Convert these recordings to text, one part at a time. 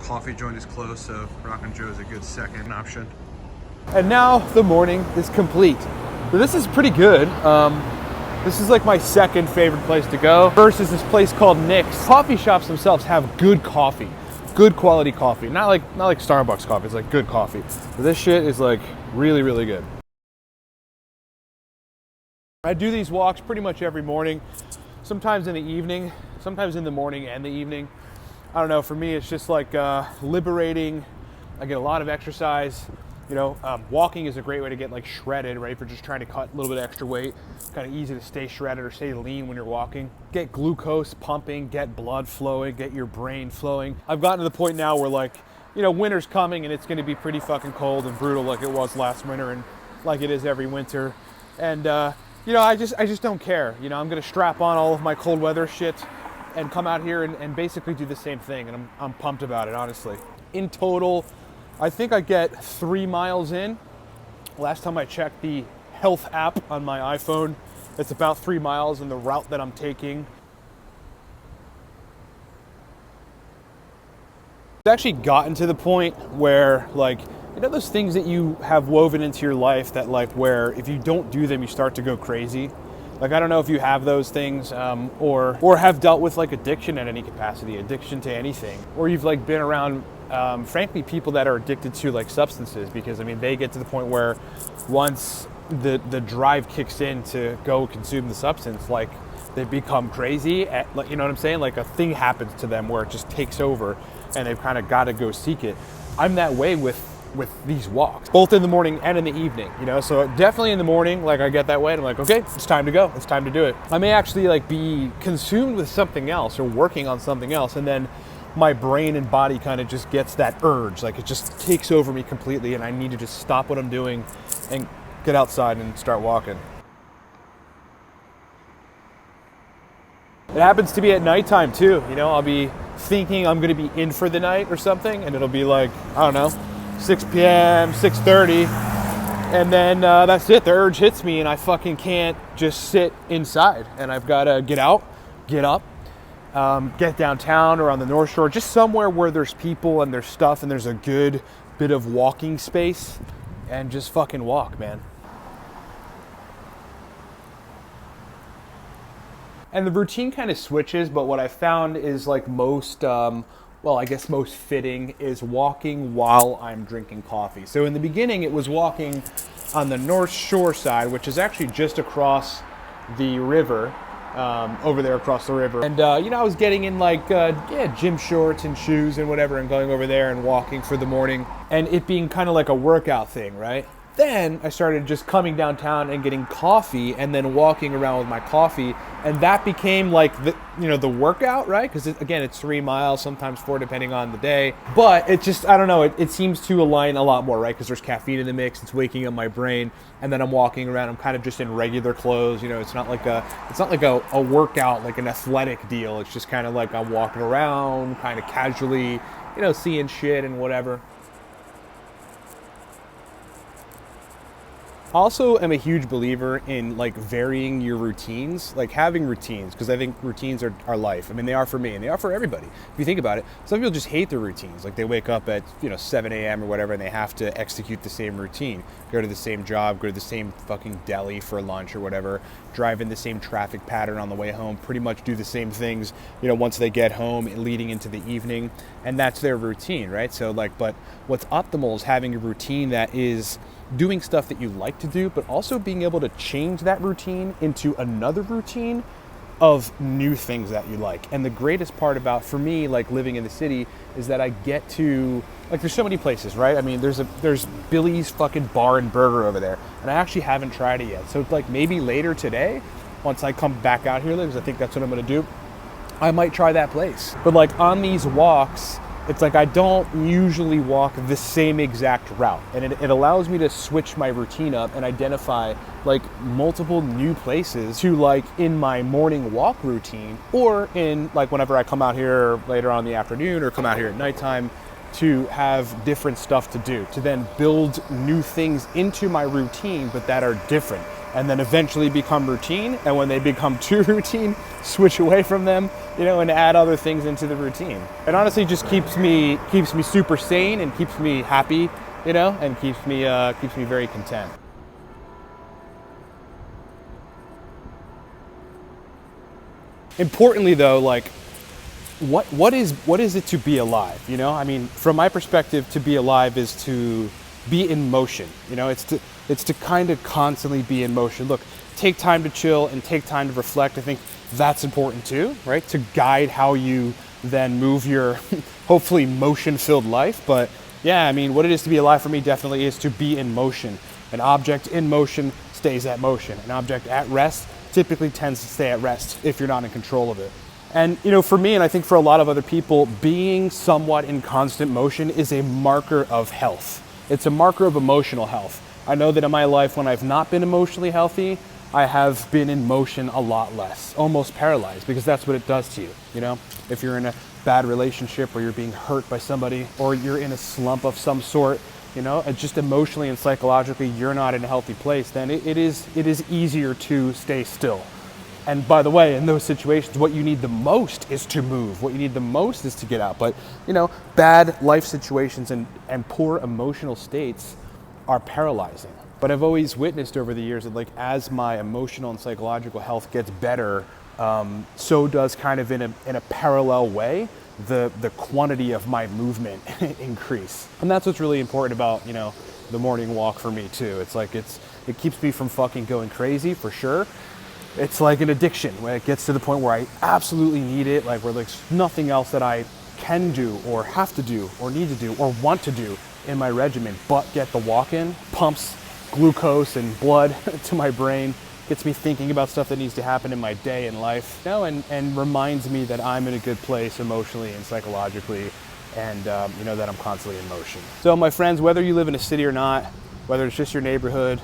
coffee joint is closed, so Rockin' Joe is a good second option. And now the morning is complete. So this is pretty good. This is like my second favorite place to go. First is this place called Nick's. Coffee shops themselves have good coffee, good quality coffee. Not like Starbucks coffee, it's like good coffee. But this shit is like really, really good. I do these walks pretty much every morning, sometimes in the evening, sometimes in the morning and the evening. I don't know, for me it's just like liberating. I get a lot of exercise. You know, walking is a great way to get like shredded, right? If you're just trying to cut a little bit of extra weight, kind of easy to stay shredded or stay lean when you're walking. Get glucose pumping, get blood flowing, get your brain flowing. I've gotten to the point now where like, you know, winter's coming and it's going to be pretty fucking cold and brutal like it was last winter and like it is every winter. And, you know, I just don't care. You know, I'm going to strap on all of my cold weather shit and come out here and basically do the same thing. And I'm pumped about it, honestly. In total, I think I get 3 miles in. Last time I checked the health app on my iPhone, it's about 3 miles in the route that I'm taking. It's actually gotten to the point where, like, you know those things that you have woven into your life that, like, where if you don't do them, you start to go crazy? Like, I don't know if you have those things or have dealt with, like, addiction at any capacity, addiction to anything. Or you've, like, been around frankly, people that are addicted to like substances, because I mean, they get to the point where once the drive kicks in to go consume the substance, like they become crazy. You know what I'm saying? Like a thing happens to them where it just takes over, and they've kind of got to go seek it. I'm that way with these walks, both in the morning and in the evening. You know, so definitely in the morning, like I get that way, and I'm like, okay, it's time to go. It's time to do it. I may actually like be consumed with something else or working on something else, and then my brain and body kind of just gets that urge, like it just takes over me completely, and I need to just stop what I'm doing and get outside and start walking. It happens to be at nighttime too. You know, I'll be thinking I'm going to be in for the night or something, and it'll be like, I don't know, 6 p.m., 6:30, and then that's it. The urge hits me, and I fucking can't just sit inside, and I've got to get out, get up, get downtown or on the North Shore, just somewhere where there's people and there's stuff and there's a good bit of walking space, and just fucking walk, man. And the routine kind of switches, but what I found is like most fitting is walking while I'm drinking coffee. So in the beginning, it was walking on the North Shore side, which is actually just across the river. Over there across the river. And, you know, I was getting in like, gym shorts and shoes and whatever, and going over there and walking for the morning, and it being kind of like a workout thing, right? Then I started just coming downtown and getting coffee and then walking around with my coffee, and that became like the workout, right? Because again, it's 3 miles, sometimes 4 depending on the day. But it just, I don't know, it seems to align a lot more, right? Because there's caffeine in the mix, it's waking up my brain, and then I'm walking around, I'm kind of just in regular clothes, you know, it's not like a workout, like an athletic deal. It's just kind of like I'm walking around, kind of casually, you know, seeing shit and whatever. Also, am a huge believer in like varying your routines, like having routines, because I think routines are life. I mean, they are for me and they are for everybody. If you think about it, some people just hate their routines. Like they wake up at 7 a.m. or whatever, and they have to execute the same routine, go to the same job, go to the same fucking deli for lunch or whatever, drive in the same traffic pattern on the way home, pretty much do the same things, once they get home leading into the evening, and that's their routine, right? So like, but what's optimal is having a routine that is doing stuff that you like to do, but also being able to change that routine into another routine of new things that you like. And the greatest part about, for me, like living in the city, is that I get to, like, there's so many places, right? I mean, there's Billy's fucking bar and burger over there, and I actually haven't tried it yet. So like maybe later today, once I come back out here, because I think that's what I'm gonna do, I might try that place. But like on these walks, it's like I don't usually walk the same exact route, and it allows me to switch my routine up and identify like multiple new places to, like, in my morning walk routine, or in like whenever I come out here later on in the afternoon or come out here at nighttime to have different stuff to do, to then build new things into my routine, but that are different, and then eventually become routine. And when they become too routine, switch away from them, and add other things into the routine. It honestly just keeps me super sane and keeps me happy, and keeps me very content. Importantly though, like, what is it to be alive? I mean, from my perspective, to be alive is to be in motion. It's to kind of constantly be in motion. Look, take time to chill and take time to reflect. I think that's important too, right? To guide how you then move your hopefully motion-filled life. But yeah, I mean, what it is to be alive for me definitely is to be in motion. An object in motion stays at motion. An object at rest typically tends to stay at rest if you're not in control of it. And for me, and I think for a lot of other people, being somewhat in constant motion is a marker of health. It's a marker of emotional health. I know that in my life, when I've not been emotionally healthy, I have been in motion a lot less, almost paralyzed, because that's what it does to you. If you're in a bad relationship, or you're being hurt by somebody, or you're in a slump of some sort, just emotionally and psychologically, you're not in a healthy place, then it is easier to stay still. And by the way, in those situations, what you need the most is to move. What you need the most is to get out. But, bad life situations and poor emotional states are paralyzing. But I've always witnessed over the years that, like, as my emotional and psychological health gets better, so does kind of in a parallel way, the quantity of my movement increase. And that's what's really important about, the morning walk for me too. It's like, it keeps me from fucking going crazy, for sure. It's like an addiction when it gets to the point where I absolutely need it, like where there's nothing else that I can do or have to do or need to do or want to do in my regimen but get the walk in. Pumps glucose and blood to my brain, gets me thinking about stuff that needs to happen in my day and life, and reminds me that I'm in a good place emotionally and psychologically, and that I'm constantly in motion. So my friends, whether you live in a city or not, whether it's just your neighborhood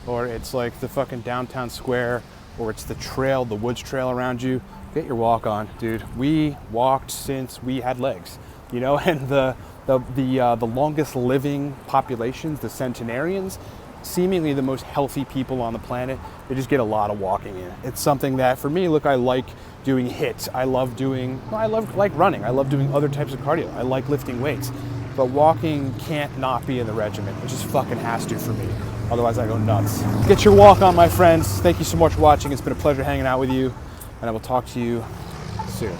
or it's like the fucking downtown square, or it's the trail, the woods trail around you, get your walk on, dude. We walked since we had legs, and the longest living populations, the centenarians, seemingly the most healthy people on the planet, they just get a lot of walking in. It's something that for me, look, I like doing HIIT. I love running. I love doing other types of cardio. I like lifting weights, but walking can't not be in the regimen. It just fucking has to for me. Otherwise I go nuts. Get your walk on, my friends. Thank you so much for watching. It's been a pleasure hanging out with you, and I will talk to you soon.